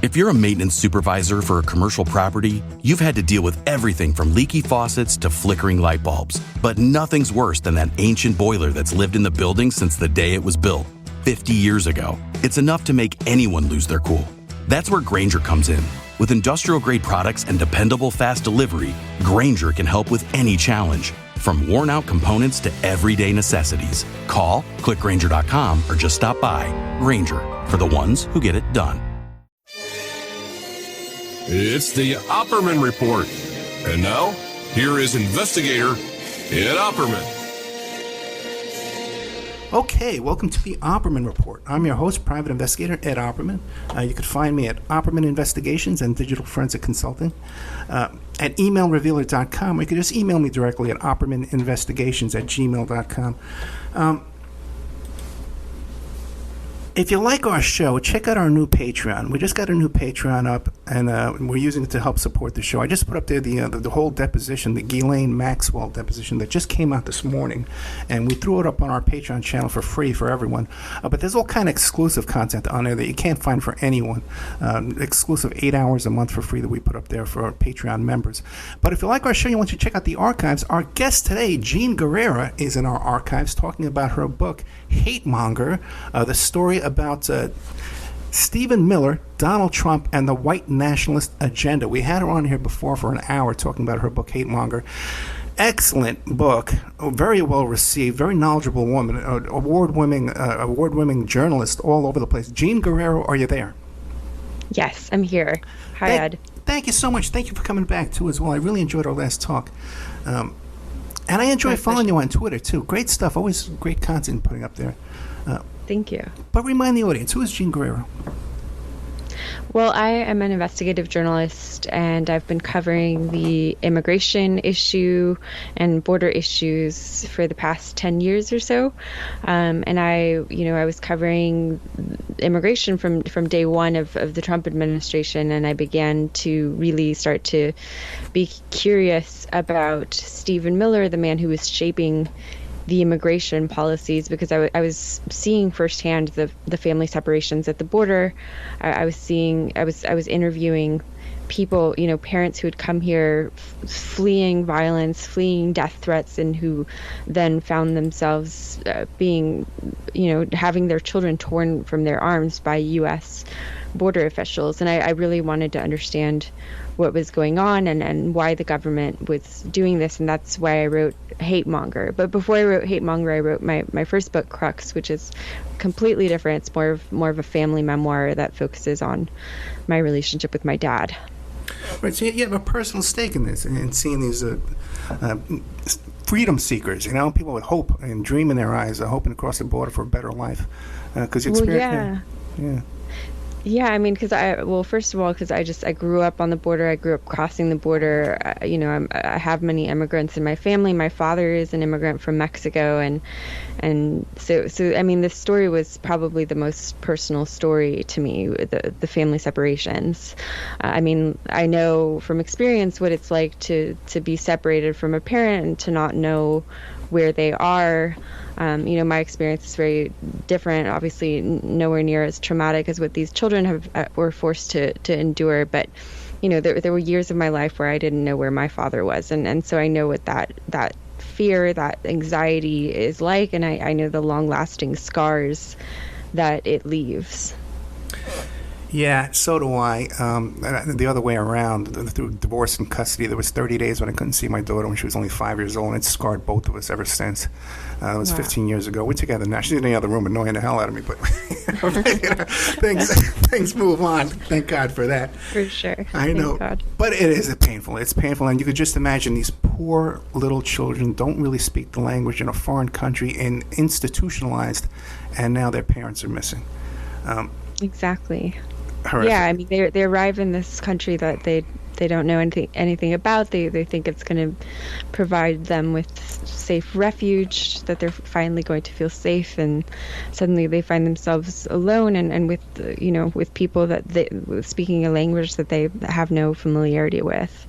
If you're a maintenance supervisor for a commercial property, you've had to deal with everything from leaky faucets to flickering light bulbs. But nothing's worse than that ancient boiler that's lived in the building since the day it was built, 50 years ago. It's enough to make anyone lose their cool. That's where Grainger comes in. With industrial-grade products and dependable fast delivery, Grainger can help with any challenge, from worn-out components to everyday necessities. Call, click Grainger.com, or just stop by. Grainger, for the ones who get it done. It's the Opperman Report. And now, here is investigator Ed Opperman. Okay, welcome to the Opperman Report. I'm your host, Private Investigator Ed Opperman. You can find me at Opperman Investigations and Digital Forensic Consulting at emailrevealer.com, or you can just email me directly at oppermaninvestigations@gmail.com. If you like our show, check out our new Patreon. We just got a new Patreon up, and we're using it to help support the show. I just put up there the whole deposition, the Ghislaine Maxwell deposition that just came out this morning, and we threw it up on our Patreon channel for free for everyone. But there's all kind of exclusive content on there that you can't find for anyone. Exclusive 8 hours a month for free that we put up there for our Patreon members. But if you like our show, you want to check out the archives. Our guest today, Jean Guerrera, is in our archives talking about her book, Hate Monger, the story about Stephen Miller, Donald Trump, and the white nationalist agenda. We had her on here before for an hour talking about her book, Hate Monger. Excellent book, very well received, very knowledgeable woman, award-winning journalist all over the place. Jean Guerrero, are you there? Yes, I'm here. Hi, Ed. Thank you so much. Thank you for coming back, too, as well. I really enjoyed our last talk. And I enjoy following you on Twitter, too. Great stuff. Always great content putting up there. Thank you. But remind the audience, who is Jean Guerrero? Well, I am an investigative journalist, and I've been covering the immigration issue and border issues for the past 10 years or so. And I was covering immigration from day one of the Trump administration, and I began to really start to be curious about Stephen Miller, the man who was shaping the immigration policies, because I was seeing firsthand the family separations at the border. I was interviewing people, parents who had come here fleeing violence, fleeing death threats, and who then found themselves being, having their children torn from their arms by U.S. border officials. And I really wanted to understand what was going on and why the government was doing this, and that's why I wrote Hate Monger. But before I wrote Hate Monger, I wrote my first book, Crux, which is completely different. It's more of a family memoir that focuses on my relationship with my dad. Right, so you have a personal stake in this, and seeing these freedom seekers, people with hope and dream in their eyes, hoping to cross the border for a better life. Because Yeah, I mean, first of all, because I grew up on the border. I grew up crossing the border. I have many immigrants in my family. My father is an immigrant from Mexico, and so I mean, this story was probably the most personal story to me, the family separations. I mean, I know from experience what it's like to be separated from a parent and to not know where they are. My experience is very different, obviously nowhere near as traumatic as what these children were forced to endure. But, there were years of my life where I didn't know where my father was. And so I know what that fear, that anxiety is like. And I know the long-lasting scars that it leaves. Yeah, so do I. The other way around, through divorce and custody, there was 30 days when I couldn't see my daughter when she was only 5 years old, and it scarred both of us ever since. It was 15 years ago. We're together now. She's in the other room annoying the hell out of me, but things move on. Thank God for that. For sure. I know. Thank God. But it is painful. It's painful, and you could just imagine these poor little children don't really speak the language in a foreign country and institutionalized, and now their parents are missing. Exactly. Horrific. Yeah, I mean, they arrive in this country that they don't know anything about. They think it's going to provide them with safe refuge, that they're finally going to feel safe, and suddenly they find themselves alone and with with people that speaking a language that they have no familiarity with.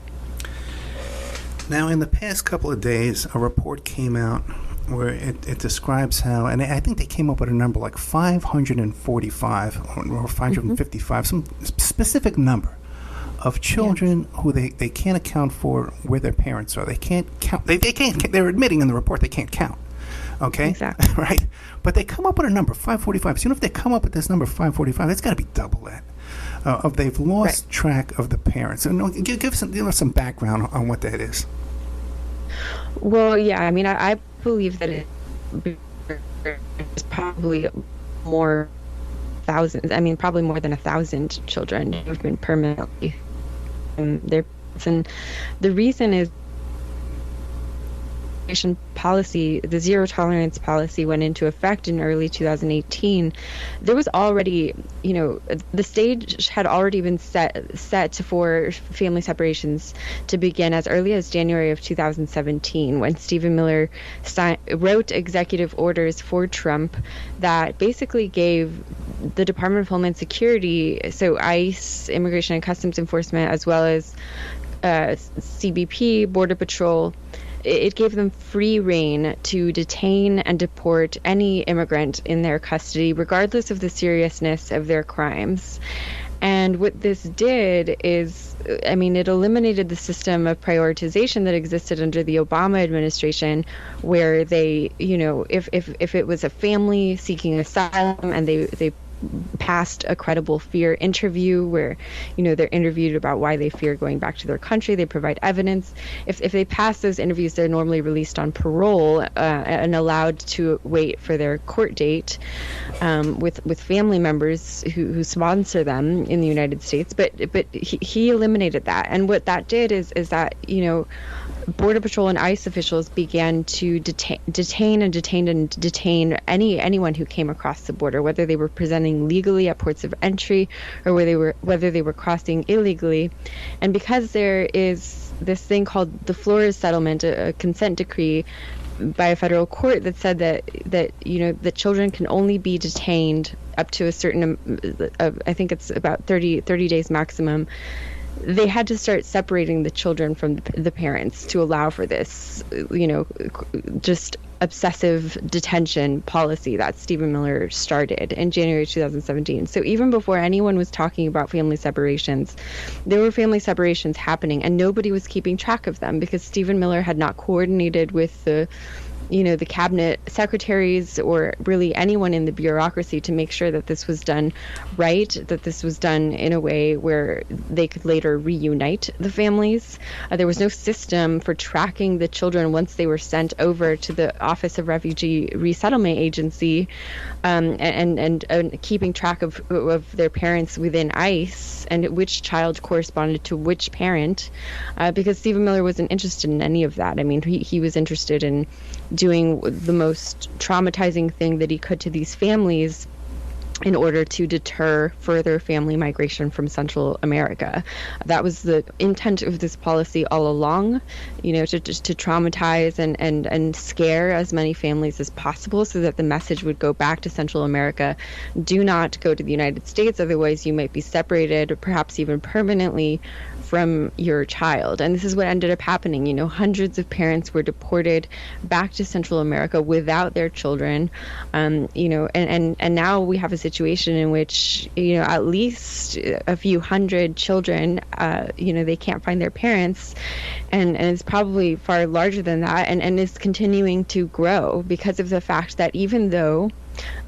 Now, in the past couple of days, a report came out where it describes how, and I think they came up with a number like 545 or 555, some specific number of children who they can't account for where their parents are. They can't count. They can't. They're admitting in the report they can't count. Okay, exactly. Right. But they come up with a number 545. So if they come up with this number 545, it's got to be double that. Of they've lost track of the parents. And give some background on what that is. Well, yeah. I mean, I believe that it's probably more thousands. I mean, probably more than 1,000 children who've been permanently there. And the reason is policy, the zero tolerance policy went into effect in early 2018. There was already, the stage had already been set for family separations to begin as early as January of 2017, when Stephen Miller wrote executive orders for Trump that basically gave the Department of Homeland Security, so ICE, Immigration and Customs Enforcement, as well as CBP, Border Patrol, it gave them free rein to detain and deport any immigrant in their custody, regardless of the seriousness of their crimes. And what this did is, it eliminated the system of prioritization that existed under the Obama administration, where they, if it was a family seeking asylum and they passed a credible fear interview where, they're interviewed about why they fear going back to their country. They provide evidence. If they pass those interviews, they're normally released on parole and allowed to wait for their court date with family members who sponsor them in the United States. But he eliminated that. And what that did is that, Border Patrol and ICE officials began to detain anyone who came across the border, whether they were presenting legally at ports of entry or whether they were crossing illegally. And because there is this thing called the Flores Settlement, a consent decree by a federal court that said that children can only be detained up to a certain, I think it's about 30 days maximum. They had to start separating the children from the parents to allow for this, just obsessive detention policy that Stephen Miller started in January 2017. So even before anyone was talking about family separations, there were family separations happening, and nobody was keeping track of them because Stephen Miller had not coordinated with the cabinet secretaries or really anyone in the bureaucracy to make sure that this was done right, that this was done in a way where they could later reunite the families. There was no system for tracking the children once they were sent over to the Office of Refugee Resettlement Agency, and keeping track of their parents within ICE and which child corresponded to which parent, because Stephen Miller wasn't interested in any of that. I mean, he was interested in doing the most traumatizing thing that he could to these families in order to deter further family migration from Central America. That was the intent of this policy all along, to traumatize and scare as many families as possible so that the message would go back to Central America. Do not go to the United States, otherwise you might be separated or perhaps even permanently from your child. And this is what ended up happening. Hundreds of parents were deported back to Central America without their children. And now we have a situation in which, at least a few hundred children, they can't find their parents. And it's probably far larger than that, and is continuing to grow because of the fact that even though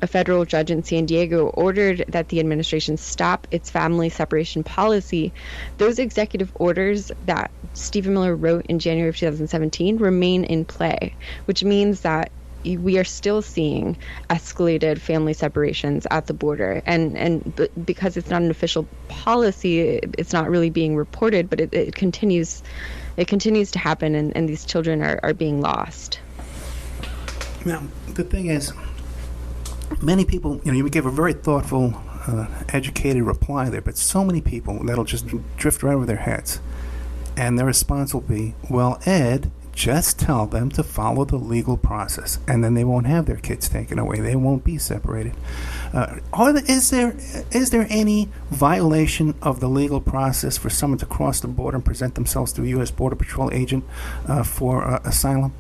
a federal judge in San Diego ordered that the administration stop its family separation policy, those executive orders that Stephen Miller wrote in January of 2017 remain in play, which means that we are still seeing escalated family separations at the border. And because it's not an official policy, it's not really being reported, but it continues to happen, and these children are being lost. Now, the thing is, many people, you give a very thoughtful, educated reply there, but so many people that'll just drift right over their heads. And their response will be, well, Ed, just tell them to follow the legal process, and then they won't have their kids taken away. They won't be separated. Is there any violation of the legal process for someone to cross the border and present themselves to a U.S. Border Patrol agent for asylum?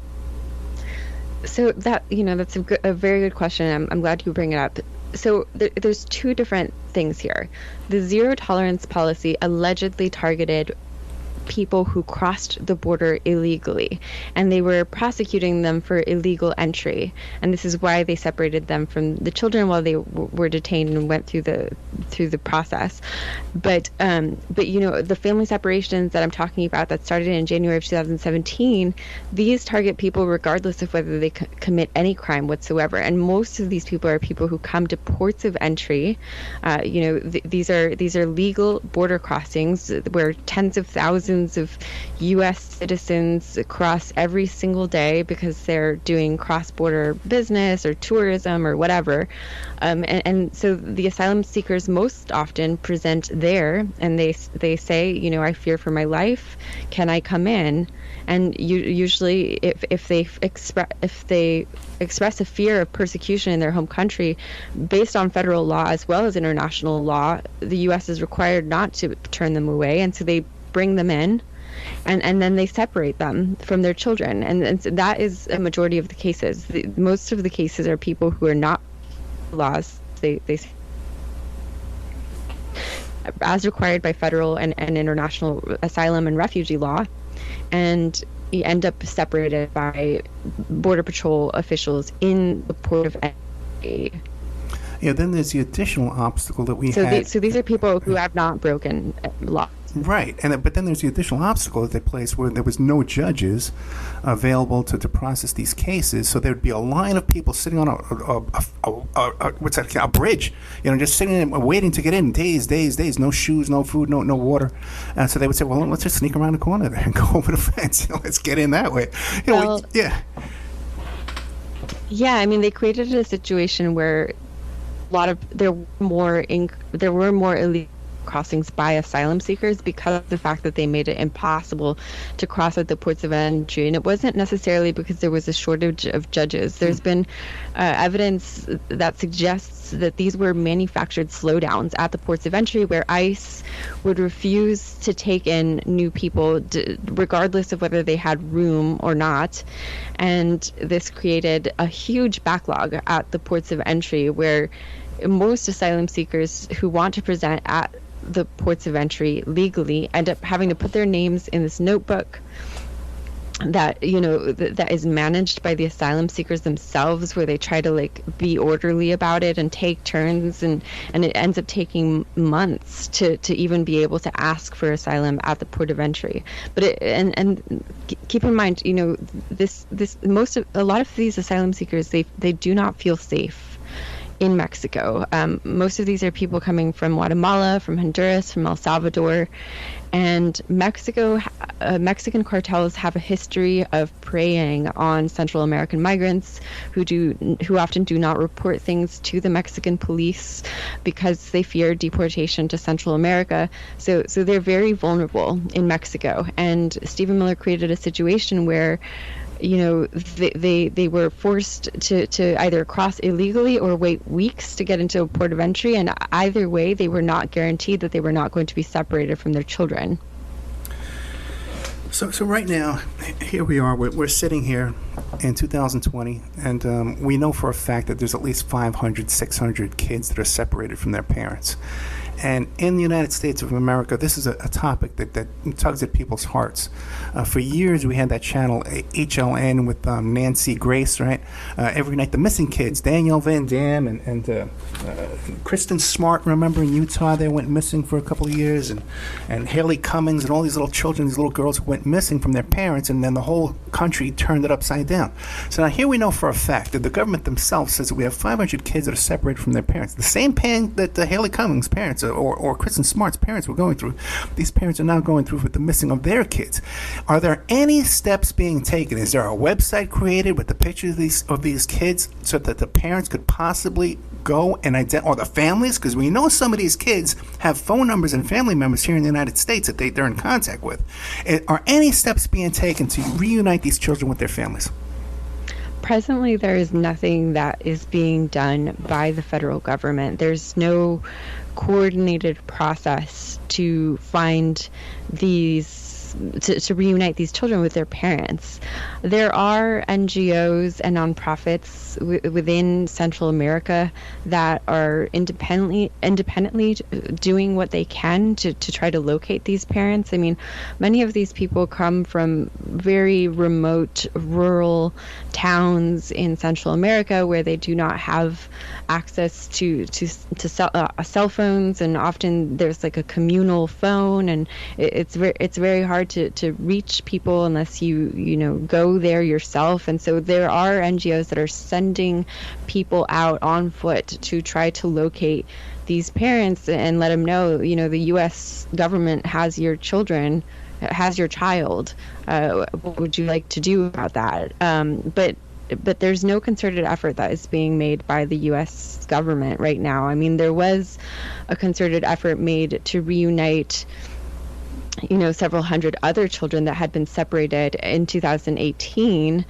So that's a very good question. I'm glad you bring it up. So there's two different things here. The zero tolerance policy allegedly targeted people who crossed the border illegally, and they were prosecuting them for illegal entry, and this is why they separated them from the children while they were detained and went through the process. But the family separations that I'm talking about that started in January of 2017, these target people regardless of whether they commit any crime whatsoever, and most of these people are people who come to ports of entry. These are legal border crossings where tens of thousands of U.S. citizens cross every single day because they're doing cross-border business or tourism or whatever. And so the asylum seekers most often present there, and they say, I fear for my life. Can I come in? And usually, if they express a fear of persecution in their home country, based on federal law as well as international law, the U.S. is required not to turn them away, and so they bring them in, and then they separate them from their children, and so that is a majority of the cases. Most of the cases are people who are not laws. They as required by federal and international asylum and refugee law, and you end up separated by Border Patrol officials in the port of entry. Yeah, then there's the additional obstacle that we had. So these are people who have not broken law. Right, but then there's the additional obstacle that they placed where there was no judges available to process these cases. So there would be a line of people sitting on a bridge, just sitting there waiting to get in, days, no shoes, no food, no water. So they would say, well, let's just sneak around the corner there and go over the fence. Let's get in that way. Yeah. Yeah, I mean, they created a situation where there were more illegal crossings by asylum seekers because of the fact that they made it impossible to cross at the ports of entry. And it wasn't necessarily because there was a shortage of judges. There's been evidence that suggests that these were manufactured slowdowns at the ports of entry where ICE would refuse to take in new people regardless of whether they had room or not. And this created a huge backlog at the ports of entry where most asylum seekers who want to present at the ports of entry legally end up having to put their names in this notebook that that is managed by the asylum seekers themselves, where they try to be orderly about it and take turns, and it ends up taking months to even be able to ask for asylum at the port of entry. But and keep in mind, a lot of these asylum seekers, they do not feel safe in Mexico. Most of these are people coming from Guatemala, from Honduras, from El Salvador, and Mexican cartels have a history of preying on Central American migrants who often do not report things to the Mexican police because they fear deportation to Central America. So they're very vulnerable in Mexico. And Stephen Miller created a situation where they were forced to either cross illegally or wait weeks to get into a port of entry, and either way they were not guaranteed that they were not going to be separated from their children. So right now, here we are. We're sitting here in 2020, and we know for a fact that there's at least 500, 600 kids that are separated from their parents. And in the United States of America, this is a topic that tugs at people's hearts. For years, we had that channel HLN with Nancy Grace, right? Every night, the missing kids, Danielle Van Dam and Kristen Smart, remember in Utah, they went missing for a couple of years, and Haley Cummings and all these little children, these little girls who went missing from their parents, and then the whole country turned it upside down. So now here we know for a fact that the government themselves says that we have 500 kids that are separated from their parents. The same pain that the Haley Cummings parents or Kristen Smart's parents were going through, these parents are now going through with the missing of their kids. Are there any steps being taken? Is there a website created with the pictures of these kids so that the parents could possibly go and identify, or the families? Because we know some of these kids have phone numbers and family members here in the United States that they're in contact with. Are any steps being taken to reunite these children with their families? Presently, there is nothing that is being done by the federal government. There's no coordinated process to find these to reunite these children with their parents. There are NGOs and nonprofits within Central America that are independently doing what they can to try to locate these parents. I mean, many of these people come from very remote rural towns in Central America where they do not have access to cell phones, and often there's like a communal phone, and it's very hard to reach people unless you go there yourself. And so there are NGOs that are sending people out on foot to try to locate these parents and let them know, the U.S. government has your children, has your child. What would you like to do about that? But there's no concerted effort that is being made by the U.S. government right now. I mean, there was a concerted effort made to reunite several hundred other children that had been separated in 2018,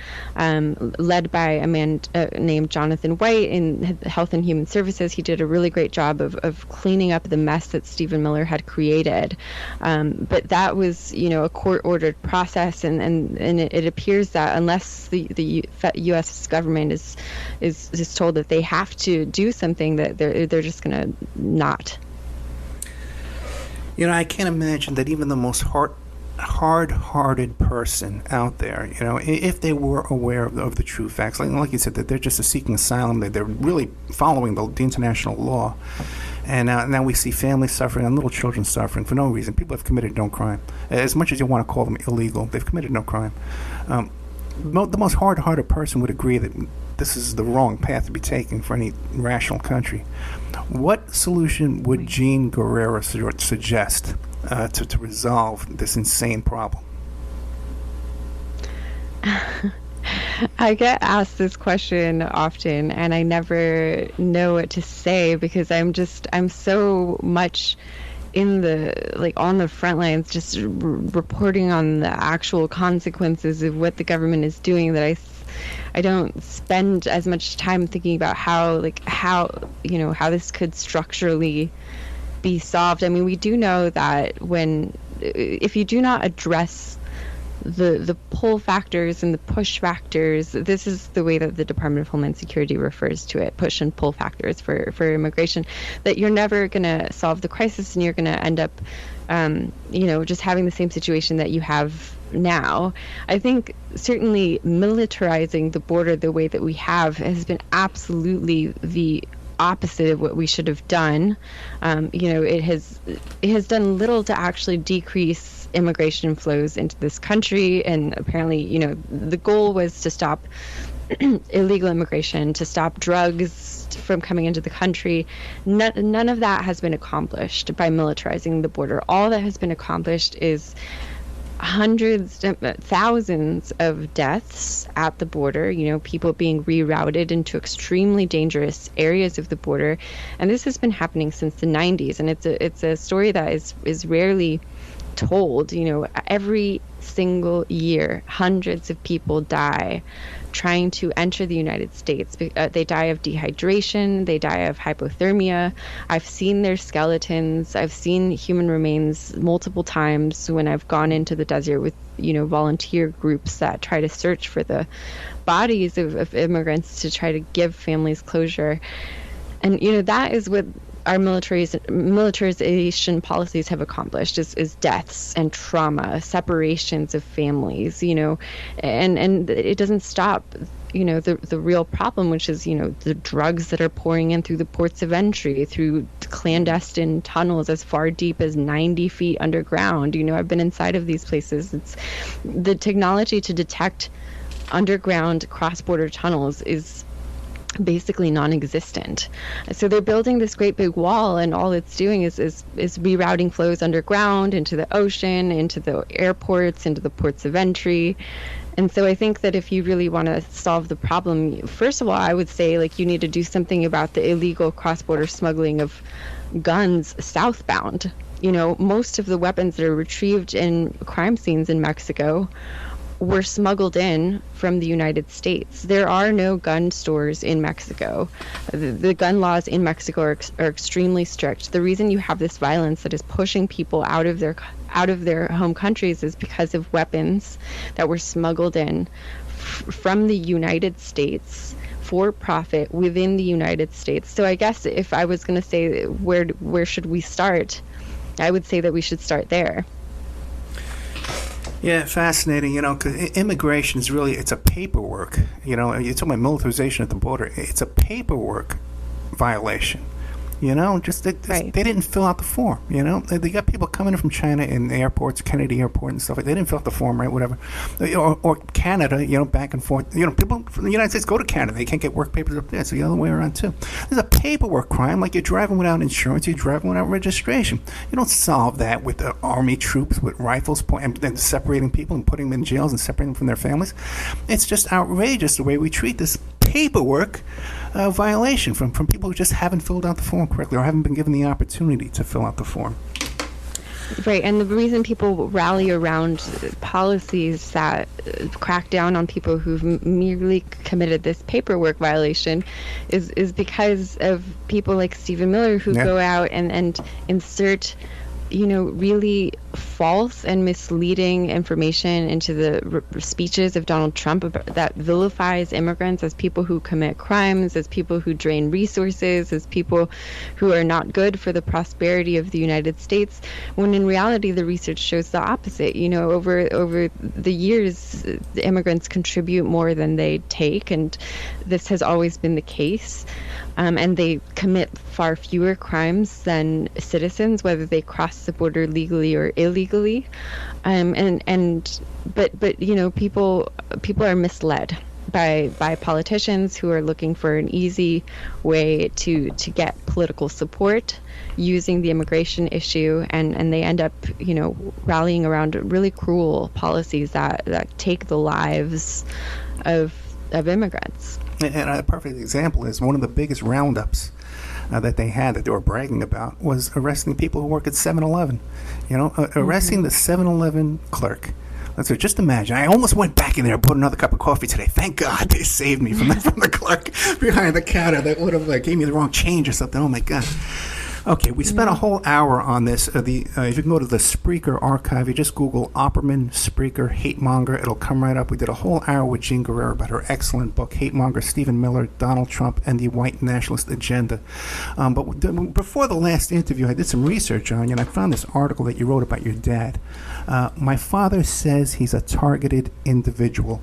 led by a man named Jonathan White in Health and Human Services. He did a really great job of cleaning up the mess that Stephen Miller had created. But that was, a court-ordered process, and it appears that unless the U.S. government is told that they have to do something, that they're just going to not. I can't imagine that even the most hard-hearted person out there, if they were aware of the true facts, like you said, that they're just seeking asylum, that they're really following the international law. And now we see families suffering and little children suffering for no reason. People have committed no crime. As much as you want to call them illegal, they've committed no crime. The most hard-hearted person would agree that this is the wrong path to be taken for any rational country. What solution would Jean Guerrero suggest to resolve this insane problem? I get asked this question often, and I never know what to say because I'm so much on the front lines, just reporting on the actual consequences of what the government is doing, that I don't spend as much time thinking about how this could structurally be solved. I mean, we do know that if you do not address the pull factors and the push factors, this is the way that the Department of Homeland Security refers to it, push and pull factors for immigration, that you're never going to solve the crisis, and you're going to end up just having the same situation that you have now. I think certainly militarizing the border the way that we have has been absolutely the opposite of what we should have done. It has done little to actually decrease immigration flows into this country, and apparently, the goal was to stop illegal immigration, to stop drugs from coming into the country. None of that has been accomplished by militarizing the border. All that has been accomplished is thousands of deaths at the border, people being rerouted into extremely dangerous areas of the border. And this has been happening since the 90s. And it's a story that is rarely told. Every single year, hundreds of people die trying to enter the United States. They die of dehydration, they die of hypothermia. I've seen their skeletons. I've seen human remains multiple times when I've gone into the desert with, volunteer groups that try to search for the bodies of immigrants to try to give families closure. And, that is what our militarization policies have accomplished, is deaths and trauma, separations of families, and it doesn't stop, the real problem, which is, the drugs that are pouring in through the ports of entry, through clandestine tunnels as far deep as 90 feet underground. I've been inside of these places. It's the technology to detect underground cross-border tunnels is basically non-existent. So they're building this great big wall, and all it's doing is rerouting flows underground into the ocean, into the airports, into the ports of entry. And so I think that if you really want to solve the problem, first of all, I would say you need to do something about the illegal cross-border smuggling of guns southbound. Most of the weapons that are retrieved in crime scenes in Mexico were smuggled in from the United States. There are no gun stores in Mexico. The gun laws in Mexico are extremely strict. The reason you have this violence that is pushing people out of out of their home countries is because of weapons that were smuggled in from the United States for profit within the United States. So I guess if I was going to say where should we start, I would say that we should start there. Yeah, fascinating. 'Cause immigration is really, it's a paperwork. You're talking about militarization at the border. It's a paperwork violation. Just Right. They didn't fill out the form. They got people coming in from China in the airports, Kennedy Airport and stuff. They didn't fill out the form, right? Whatever. Or Canada, back and forth. People from the United States go to Canada. They can't get work papers up there. It's the other way around too. There's a paperwork crime, like you're driving without insurance, you're driving without registration. You don't solve that with the army troops with rifles and separating people and putting them in jails and separating them from their families. It's just outrageous the way we treat this paperwork violation from people who just haven't filled out the form correctly or haven't been given the opportunity to fill out the form. Right, and the reason people rally around policies that crack down on people who've merely committed this paperwork violation is because of people like Stephen Miller who go out and insert really false and misleading information into the speeches of Donald Trump that vilifies immigrants as people who commit crimes, as people who drain resources, as people who are not good for the prosperity of the United States, when in reality the research shows the opposite. Over the years, the immigrants contribute more than they take, and this has always been the case. And they commit far fewer crimes than citizens, whether they cross the border legally or illegally. But people are misled by politicians who are looking for an easy way to get political support using the immigration issue, and they end up rallying around really cruel policies that take the lives of immigrants. And a perfect example is one of the biggest roundups that they had that they were bragging about was arresting people who work at 7-Eleven. Arresting the 7-Eleven clerk. So just imagine. I almost went back in there and bought another cup of coffee today. Thank God they saved me from the clerk behind the counter that would have gave me the wrong change or something. Oh my God. Okay, we spent a whole hour on this. If you can go to the Spreaker archive, you just Google Opperman, Spreaker, Hate Monger. It'll come right up. We did a whole hour with Jean Guerrero about her excellent book, Hate Monger, Stephen Miller, Donald Trump, and the White Nationalist Agenda. But before the last interview, I did some research on you, and I found this article that you wrote about your dad. My father says he's a targeted individual.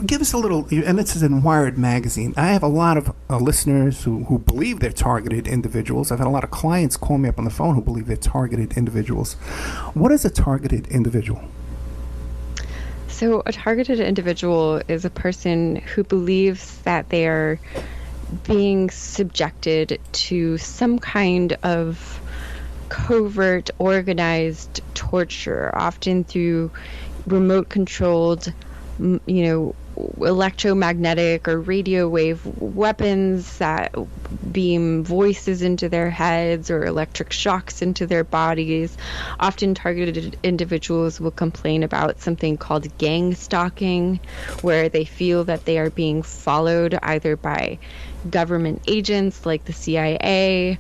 Give us a little, and this is in Wired magazine. I have a lot of listeners who believe they're targeted individuals. I've had a lot of clients call me up on the phone who believe they're targeted individuals. What is a targeted individual? So a targeted individual is a person who believes that they are being subjected to some kind of covert, organized torture, often through remote-controlled electromagnetic or radio wave weapons that beam voices into their heads or electric shocks into their bodies. Often targeted individuals will complain about something called gang stalking, where they feel that they are being followed either by government agents like the CIA,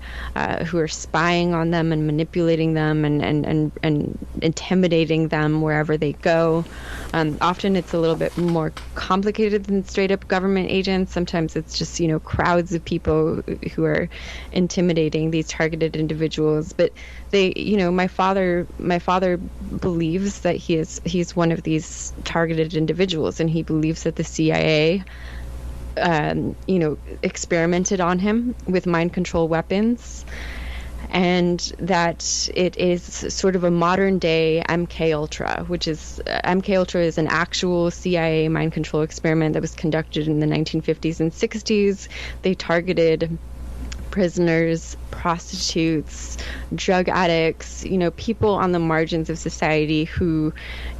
who are spying on them and manipulating them and intimidating them wherever they go. Often it's a little bit more complicated than straight up government agents. Sometimes it's just, crowds of people who are intimidating these targeted individuals. But they, my father believes that he's one of these targeted individuals, and he believes that the CIA experimented on him with mind control weapons, and that it is sort of a modern day MK Ultra, which is MK Ultra is an actual CIA mind control experiment that was conducted in the 1950s and 60s. They targeted prisoners, prostitutes, drug addicts, people on the margins of society who,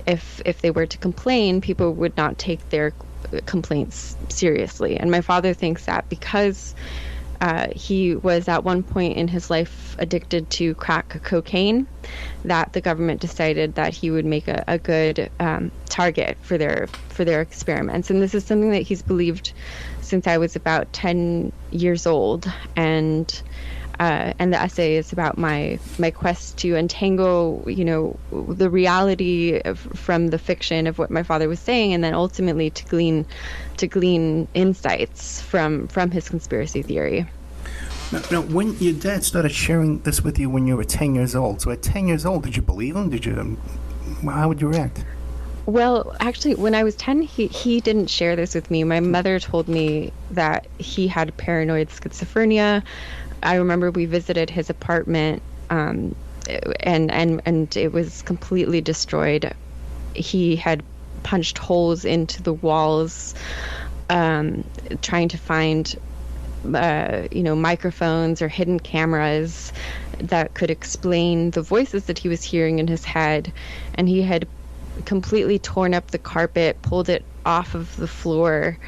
if they were to complain, people would not take their complaints seriously. And my father thinks that because he was at one point in his life addicted to crack cocaine, that the government decided that he would make a good target for their experiments. And this is something that he's believed since I was about 10 years old. And And the essay is about my quest to untangle, the reality from the fiction of what my father was saying, and then ultimately to glean insights from his conspiracy theory. Now, when your dad started sharing this with you when you were 10 years old, so at 10 years old, did you believe him? How would you react? Well, actually, when I was 10, he didn't share this with me. My mother told me that he had paranoid schizophrenia. I remember we visited his apartment, and it was completely destroyed. He had punched holes into the walls, trying to find microphones or hidden cameras that could explain the voices that he was hearing in his head. And he had completely torn up the carpet, pulled it off of the floor,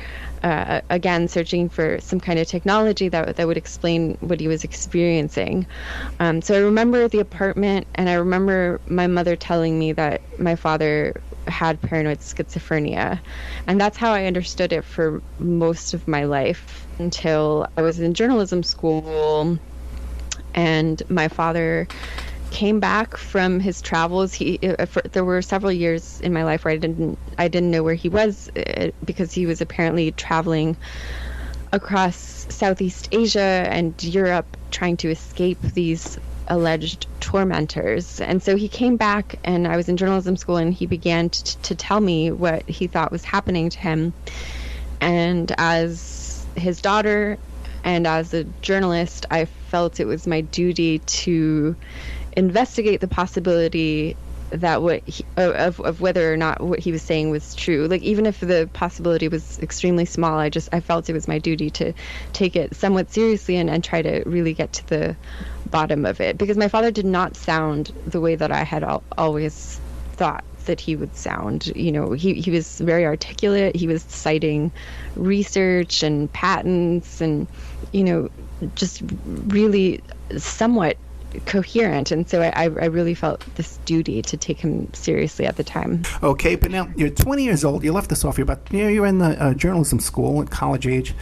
again searching for some kind of technology that would explain what he was experiencing. So I remember the apartment, and I remember my mother telling me that my father had paranoid schizophrenia, and that's how I understood it for most of my life until I was in journalism school, and my father came back from his travels. There were several years in my life where I didn't know where he was, because he was apparently traveling across Southeast Asia and Europe trying to escape these alleged tormentors. And so he came back, and I was in journalism school, and he began to tell me what he thought was happening to him. And as his daughter and as a journalist, I felt it was my duty to investigate the possibility that of whether or not what he was saying was true. Like, even if the possibility was extremely small, I felt it was my duty to take it somewhat seriously and try to really get to the bottom of it, because my father did not sound the way that I had always thought that he would sound. He was very articulate. He was citing research and patents and, just really somewhat coherent. And so I really felt this duty to take him seriously at the time. Okay, but now you're 20 years old. You left this off. You're in the journalism school at college age.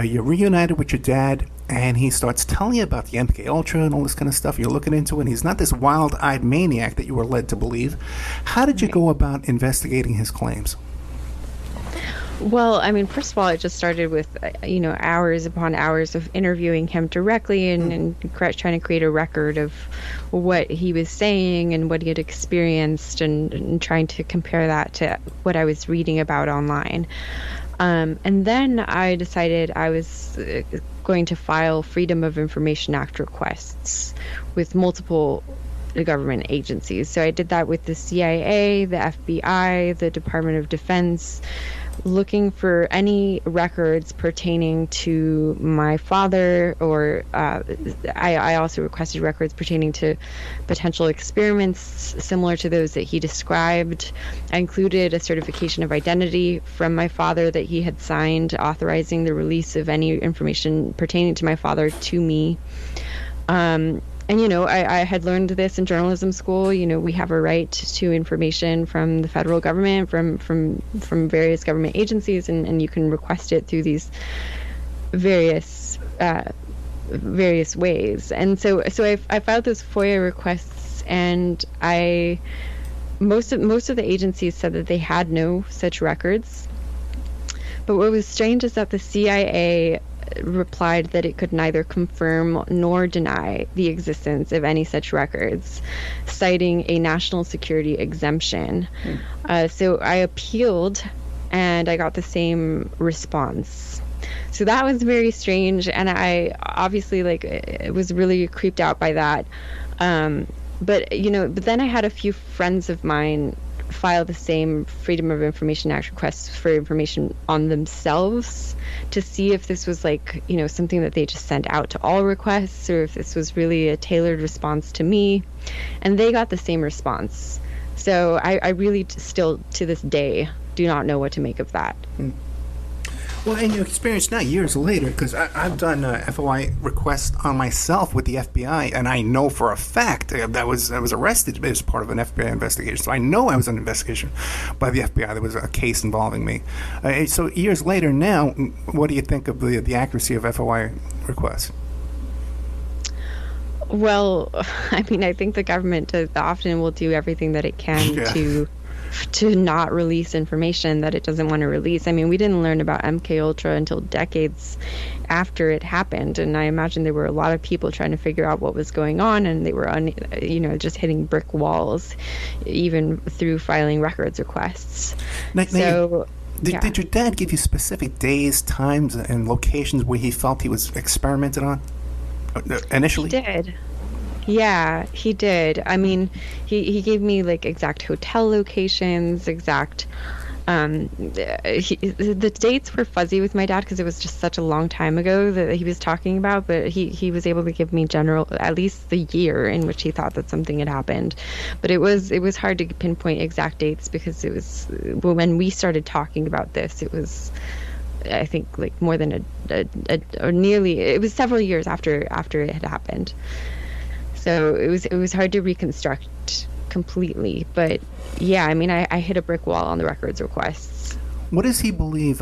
You're reunited with your dad, and he starts telling you about the MK Ultra and all this kind of stuff. You're looking into it. He's not this wild-eyed maniac that you were led to believe. How did you go about investigating his claims? Well, I mean, first of all, it just started with, hours upon hours of interviewing him directly and trying to create a record of what he was saying and what he had experienced, and trying to compare that to what I was reading about online. And then I decided I was going to file Freedom of Information Act requests with multiple government agencies. So I did that with the CIA, the FBI, the Department of Defense, looking for any records pertaining to my father, or I also requested records pertaining to potential experiments similar to those that he described. I included a certification of identity from my father that he had signed, authorizing the release of any information pertaining to my father to me. And, I had learned this in journalism school. We have a right to information from the federal government, from various government agencies, and you can request it through these various ways. And so I filed those FOIA requests, and most of the agencies said that they had no such records. But what was strange is that the CIA replied that it could neither confirm nor deny the existence of any such records, citing a national security exemption. So I appealed, and I got the same response. So that was very strange, and I obviously was really creeped out by that. But then I had a few friends of mine file the same Freedom of Information Act requests for information on themselves to see if this was something that they just sent out to all requests, or if this was really a tailored response to me. And they got the same response. So I really still, to this day, do not know what to make of that. Well, in your experience now, years later, because I've done FOI requests on myself with the FBI, and I know for a fact that I was arrested as part of an FBI investigation. So I know I was under investigation by the FBI. There was a case involving me. So years later now, what do you think of the accuracy of FOI requests? Well, I mean, I think the government often will do everything that it can Yeah. to not release information that it doesn't want to release. I mean, we didn't learn about MK Ultra until decades after it happened, and I imagine there were a lot of people trying to figure out what was going on, and they were just hitting brick walls, even through filing records requests. So. Did your dad give you specific days, times, and locations where he felt he was experimented on initially? He did. Yeah, he did. I mean, he gave me like exact hotel locations, exact. The dates were fuzzy with my dad because it was just such a long time ago that he was talking about, but he was able to give me general, at least the year in which he thought that something had happened. But it was hard to pinpoint exact dates because it was, well, when we started talking about this, it was, I think, like more than or nearly, it was several years after it had happened. So it was hard to reconstruct completely, but yeah, I mean, I hit a brick wall on the records requests. What does he believe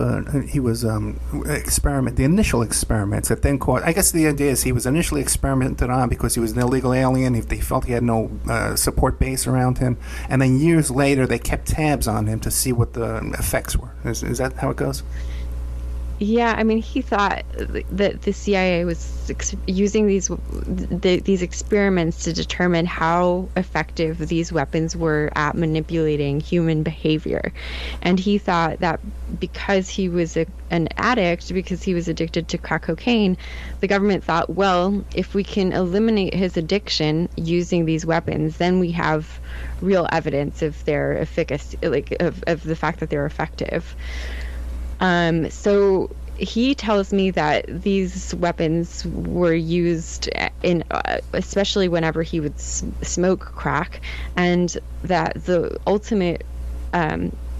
he was the initial experiments that then caused? I guess the idea is he was initially experimented on because he was an illegal alien. If they felt he had no support base around him, and then years later they kept tabs on him to see what the effects were. Is that how it goes? Yeah, I mean, he thought that the CIA was using these experiments to determine how effective these weapons were at manipulating human behavior. And he thought that because he was an addict, because he was addicted to crack cocaine, the government thought, well, if we can eliminate his addiction using these weapons, then we have real evidence of their efficacy, like of the fact that they're effective. So he tells me that these weapons were used in, especially whenever he would smoke crack, and that the ultimate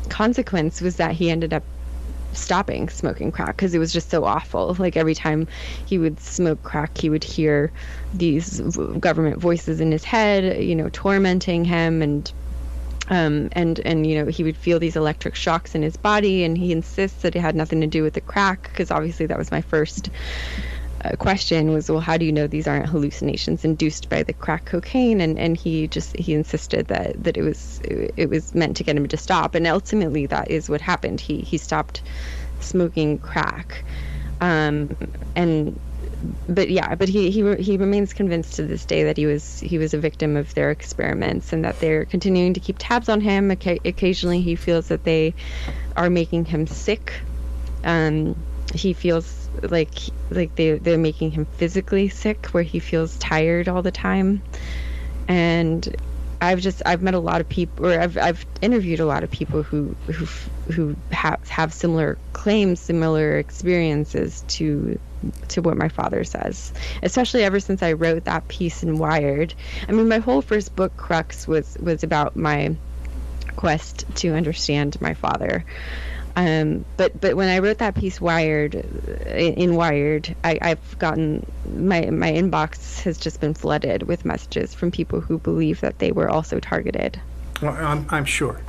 consequence was that he ended up stopping smoking crack because it was just so awful. Like every time he would smoke crack, he would hear these government voices in his head, tormenting him, and he would feel these electric shocks in his body, and he insists that it had nothing to do with the crack, because obviously that was my first question was, well, how do you know these aren't hallucinations induced by the crack cocaine? And he insisted that it was meant to get him to stop, and ultimately that is what happened. He stopped smoking crack, but he remains convinced to this day that he was a victim of their experiments, and that they're continuing to keep tabs on him. Occasionally he feels that they are making him sick. He feels like they're making him physically sick, where he feels tired all the time. And I've met a lot of people, or I've interviewed a lot of people who have similar claims, similar experiences to what my father says, especially ever since I wrote that piece in Wired. I mean, my whole first book, Crux, was about my quest to understand my father. But when I wrote that piece, Wired, I've gotten, my inbox has just been flooded with messages from people who believe that they were also targeted. Well, I'm sure.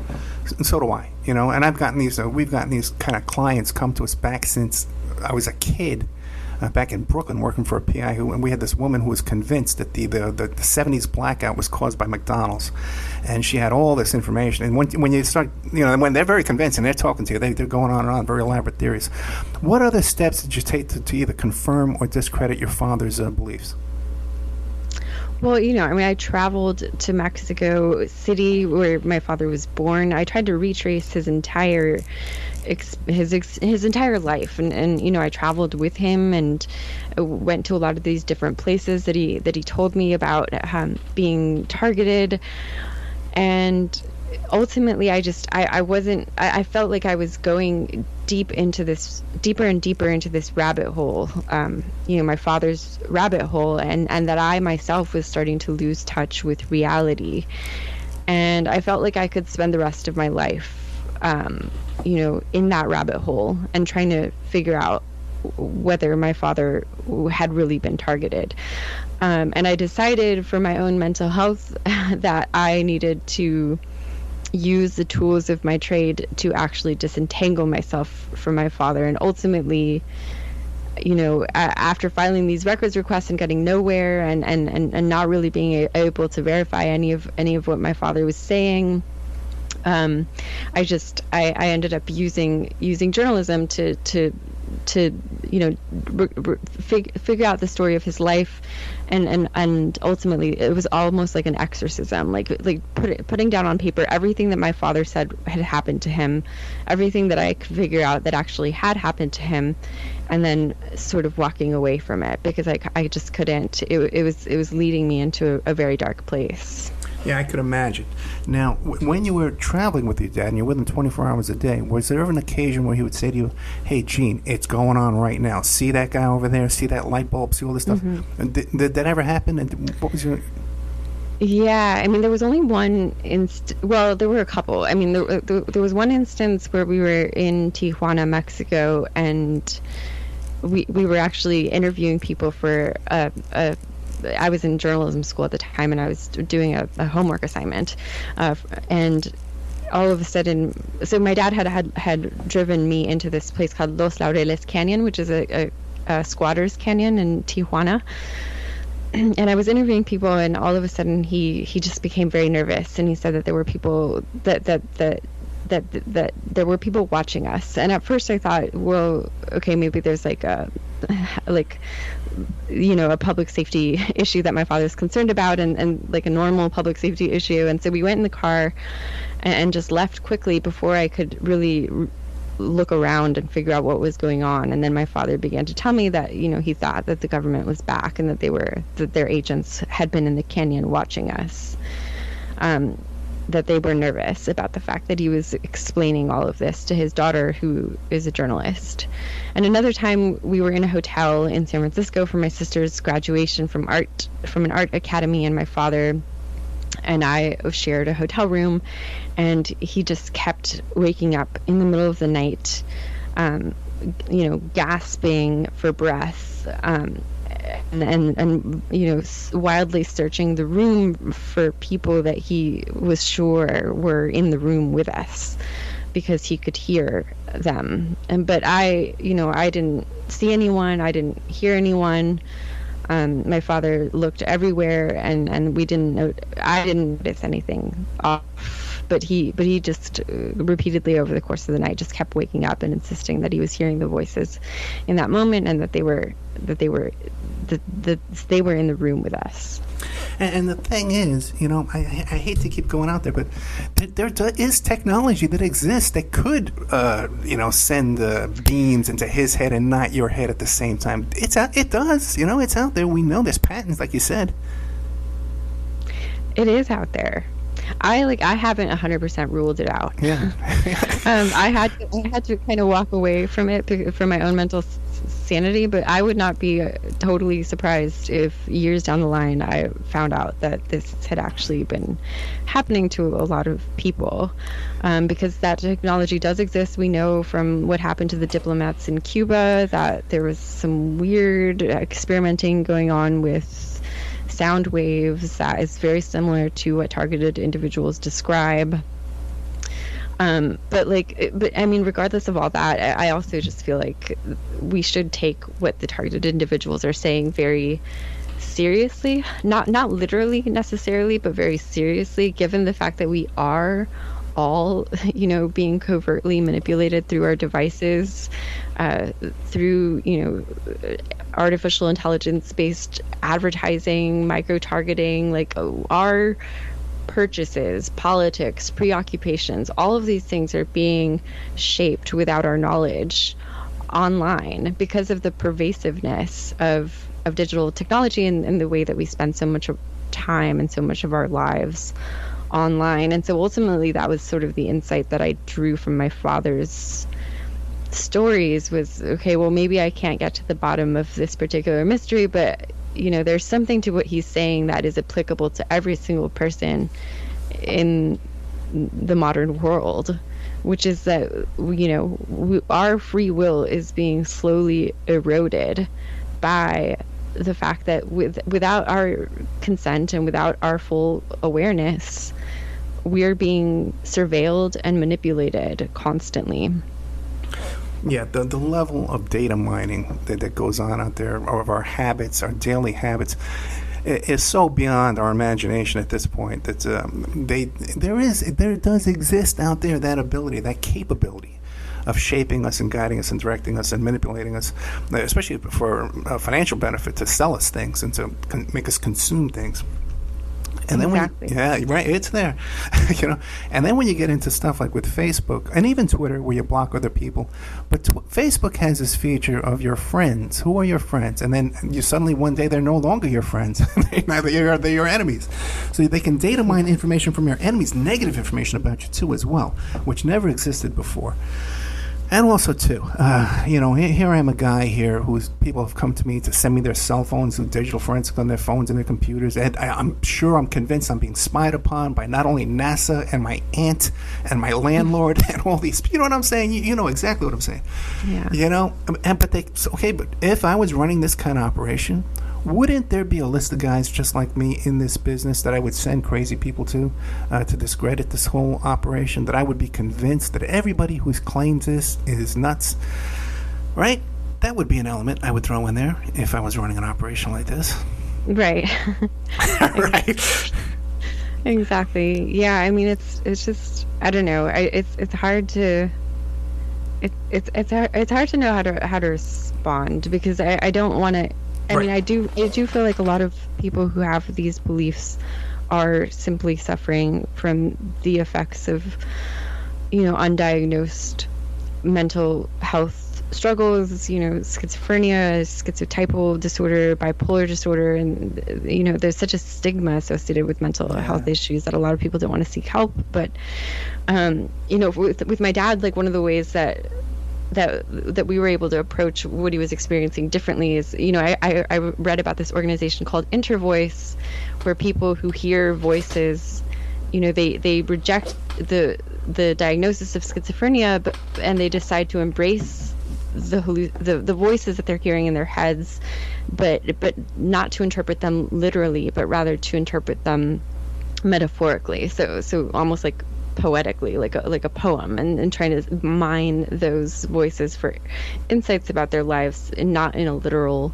So do I. And I've gotten these. We've gotten these kind of clients come to us back since I was a kid. Back in Brooklyn, working for a PI, and we had this woman who was convinced that the 70s blackout was caused by McDonald's, and she had all this information. And when you start, when they're very convinced and they're talking to you, they're going on and on, very elaborate theories. What other steps did you take to either confirm or discredit your father's beliefs? Well, I traveled to Mexico City, where my father was born. I tried to retrace his entire entire life, and I traveled with him and went to a lot of these different places that he told me about being targeted. And ultimately I felt like I was going deeper and deeper into this rabbit hole, my father's rabbit hole, and that I myself was starting to lose touch with reality. And I felt like I could spend the rest of my life in that rabbit hole and trying to figure out whether my father had really been targeted. And I decided for my own mental health that I needed to use the tools of my trade to actually disentangle myself from my father. And ultimately, after filing these records requests and getting nowhere, and not really being able to verify any of what my father was saying, I ended up using journalism to figure out the story of his life, and ultimately it was almost like an exorcism, like putting down on paper everything that my father said had happened to him, everything that I could figure out that actually had happened to him, and then sort of walking away from it, because I just couldn't. It was leading me into a very dark place. Yeah, I could imagine. Now, when you were traveling with your dad and you're with him 24 hours a day, was there ever an occasion where he would say to you, "Hey, Gene, it's going on right now. See that guy over there? See that light bulb? See all this stuff?" Mm-hmm. Did that ever happen? And what was your... Yeah, I mean, there was only one well, there were a couple. I mean, there was one instance where we were in Tijuana, Mexico, and we were actually interviewing people for I was in journalism school at the time, and I was doing a homework assignment, and all of a sudden, so my dad had driven me into this place called Los Laureles Canyon, which is a squatters canyon in Tijuana, and I was interviewing people, and all of a sudden he just became very nervous, and he said that there were people that there were people watching us. And at first I thought, well, okay, maybe there's like a public safety issue that my father's concerned about, and like a normal public safety issue. And so we went in the car and just left quickly before I could really look around and figure out what was going on. And then my father began to tell me that, he thought that the government was back, and that their agents had been in the canyon watching us. That they were nervous about the fact that he was explaining all of this to his daughter, who is a journalist. And another time we were in a hotel in San Francisco for my sister's graduation from an art academy, and my father and I shared a hotel room, and he just kept waking up in the middle of the night, gasping for breath, and wildly searching the room for people that he was sure were in the room with us, because he could hear them. But I didn't see anyone, I didn't hear anyone. My father looked everywhere, and I didn't notice anything off. But he just repeatedly over the course of the night just kept waking up and insisting that he was hearing the voices in that moment, and that they were in the room with us. And the thing is, I hate to keep going out there, but there is technology that exists that could, send beams into his head and not your head at the same time. It does. It's out there. We know there's patents, like you said. It is out there. I haven't 100% ruled it out. Yeah. I had to kind of walk away from it for my own mental sanity, but I would not be totally surprised if years down the line I found out that this had actually been happening to a lot of people, because that technology does exist. We know from what happened to the diplomats in Cuba that there was some weird experimenting going on with sound waves that is very similar to what targeted individuals describe. But I mean, regardless of all that, I also just feel like we should take what the targeted individuals are saying very seriously, not literally necessarily, but very seriously, given the fact that we are all, being covertly manipulated through our devices, through, artificial intelligence-based advertising, micro-targeting, like our purchases, politics, preoccupations, all of these things are being shaped without our knowledge online because of the pervasiveness of digital technology and the way that we spend so much time and so much of our lives online. And so ultimately that was sort of the insight that I drew from my father's stories was, okay, well, maybe I can't get to the bottom of this particular mystery, but there's something to what he's saying that is applicable to every single person in the modern world, which is that our free will is being slowly eroded by the fact that without our consent and without our full awareness, we're being surveilled and manipulated constantly. Yeah, the level of data mining that goes on out there, of our habits, our daily habits, is so beyond our imagination at this point that there does exist out there that ability, that capability of shaping us and guiding us and directing us and manipulating us, especially for financial benefit, to sell us things and to make us consume things. And then exactly. right, it's there, And then when you get into stuff like with Facebook and even Twitter, where you block other people, but Facebook has this feature of your friends. Who are your friends? And then you suddenly one day they're no longer your friends. They're your enemies. So they can data mine information from your enemies, negative information about you too as well, which never existed before. And also, too, here I am, a guy here whose people have come to me to send me their cell phones, do digital forensics on their phones and their computers. And I'm convinced I'm being spied upon by not only NASA and my aunt and my landlord and all these. You know what I'm saying? You know exactly what I'm saying. Yeah. But if I was running this kind of operation, wouldn't there be a list of guys just like me in this business that I would send crazy people to discredit this whole operation, that I would be convinced that everybody who claims this is nuts, right? That would be an element I would throw in there if I was running an operation like this. Right. Right. Exactly. Yeah, I mean, it's just, I don't know. It's hard to it's hard to know how to respond, because I don't want to. I mean, I do feel like a lot of people who have these beliefs are simply suffering from the effects of, undiagnosed mental health struggles, schizophrenia, schizotypal disorder, bipolar disorder, and, there's such a stigma associated with mental health issues that a lot of people don't want to seek help. But, with my dad, like, one of the ways that we were able to approach what he was experiencing differently is, I read about this organization called Intervoice, where people who hear voices, they reject the diagnosis of schizophrenia, and they decide to embrace the voices that they're hearing in their heads, but not to interpret them literally, but rather to interpret them metaphorically. So almost like poetically, like a poem, and trying to mine those voices for insights about their lives, and not in a literal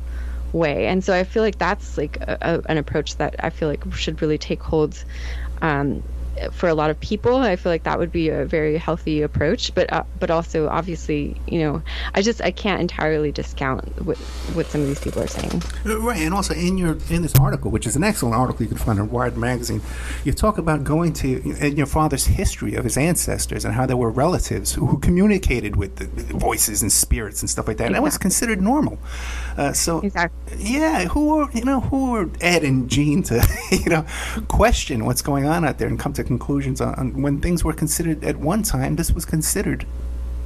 way. And so I feel like that's like an approach that I feel like should really take hold for a lot of people. I feel like that would be a very healthy approach, but also obviously, I can't entirely discount what some of these people are saying. Right, and also in this article, which is an excellent article you can find on Wired magazine, you talk about going to your father's history of his ancestors and how there were relatives who communicated with the voices and spirits and stuff like that. And that was considered normal. Exactly. Yeah, who are Ed and Gene to question what's going on out there and come to conclusions on when things were considered at one time, this was considered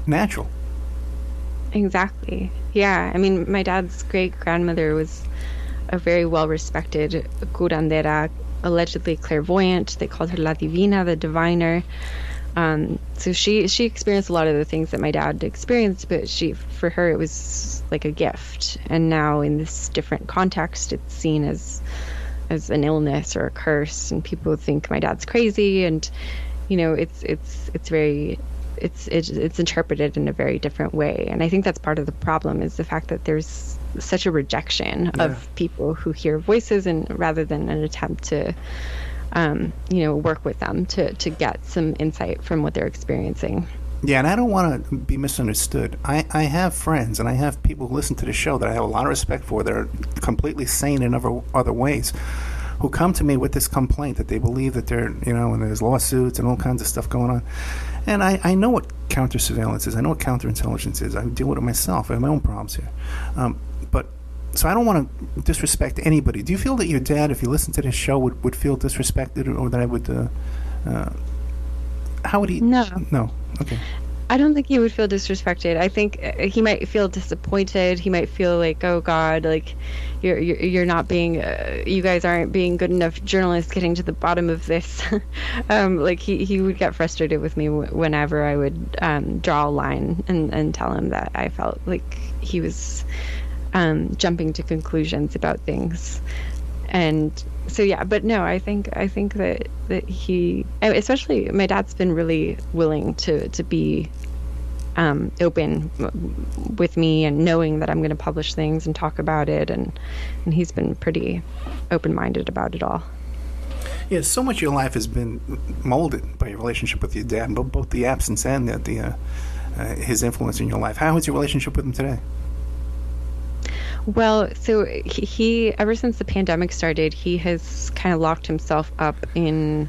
natural. Exactly. Yeah. I mean, my dad's great-grandmother was a very well-respected curandera, allegedly clairvoyant. They called her La Divina, the diviner. So she experienced a lot of the things that my dad experienced, but for her it was like a gift. And now in this different context, it's seen as an illness or a curse, and people think my dad's crazy, and it's interpreted in a very different way. And I think that's part of the problem, is the fact that there's such a rejection of people who hear voices, and rather than an attempt to work with them to get some insight from what they're experiencing. Yeah, and I don't want to be misunderstood. I have friends and I have people who listen to the show that I have a lot of respect for, that are completely sane in other ways, who come to me with this complaint that they believe that they're, and there's lawsuits and all kinds of stuff going on. And I know what counter-surveillance is. I know what counterintelligence is. I deal with it myself. I have my own problems here. So I don't want to disrespect anybody. Do you feel that your dad, if he listened to this show, would feel disrespected, or that I would... how would he... No. Okay. I don't think he would feel disrespected. I think he might feel disappointed. He might feel like, oh God, like you're not being, you guys aren't being good enough journalists getting to the bottom of this. Like he would get frustrated with me whenever I would draw a line and tell him that I felt like he was jumping to conclusions about things. And so yeah, but no, I think that he, especially my dad's been really willing to be open with me and knowing that I'm going to publish things and talk about it. And he's been pretty open-minded about it all. Yeah, so much of your life has been molded by your relationship with your dad, both the absence and his influence in your life. How is your relationship with him today? Well, so he ever since the pandemic started, he has kind of locked himself up in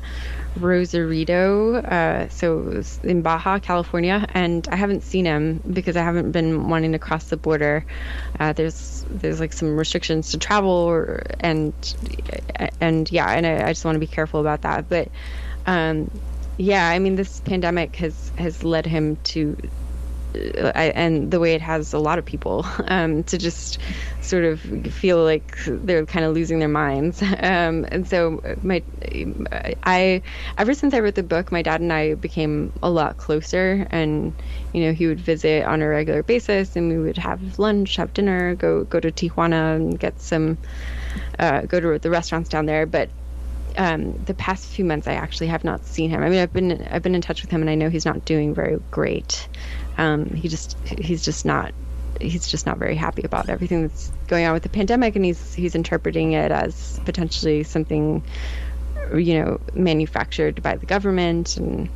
Rosarito, so in Baja, California, and I haven't seen him because I haven't been wanting to cross the border. There's like some restrictions to travel, and I just want to be careful about that. But yeah, I mean, this pandemic has led him to. And the way it has a lot of people to just sort of feel like they're kind of losing their minds. And so ever since I wrote the book, my dad and I became a lot closer, and, he would visit on a regular basis, and we would have lunch, have dinner, go to Tijuana and get some, go to the restaurants down there. But the past few months, I actually have not seen him. I mean, I've been in touch with him, and I know he's not doing very great. He's just not very happy about everything that's going on with the pandemic, and he's interpreting it as potentially something, manufactured by the government, and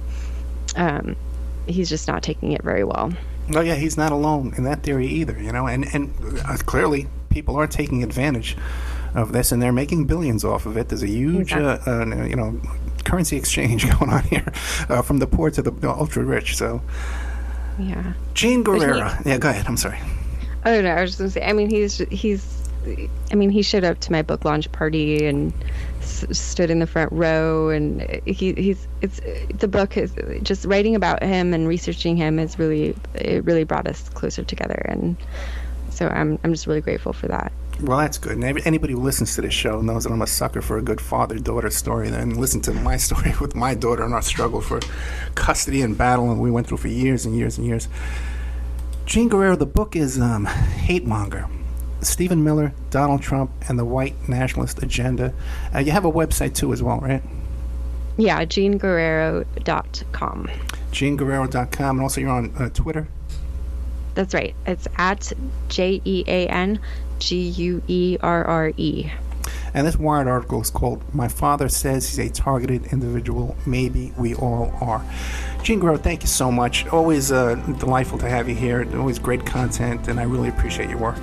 he's just not taking it very well. Oh yeah, he's not alone in that theory either, and clearly people are taking advantage of this, and they're making billions off of it. There's a huge, currency exchange going on here, from the poor to the ultra rich. So. Yeah. Jean Guerrero. Yeah, go ahead. I'm sorry. Oh no, I was just going to say. I mean, he showed up to my book launch party and stood in the front row, and the book is just writing about him and researching him it really brought us closer together, and so I'm just really grateful for that. Well, that's good. And anybody who listens to this show knows that I'm a sucker for a good father-daughter story. Then listen to my story with my daughter and our struggle for custody and battle, and we went through for years and years and years. Jean Guerrero, the book is Hate Monger: Stephen Miller, Donald Trump, and the White Nationalist Agenda. You have a website too as well, right? Yeah, JeanGuerrero.com. JeanGuerrero.com, and also you're on Twitter? That's right. It's at JeanGuerre. And this Wired article is called "My Father Says He's a Targeted Individual. Maybe We All Are." Jean Guerrero, thank you so much. Always delightful to have you here. Always great content, and I really appreciate your work.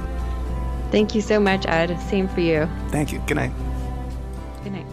Thank you so much, Ed. Same for you. Thank you. Good night. Good night.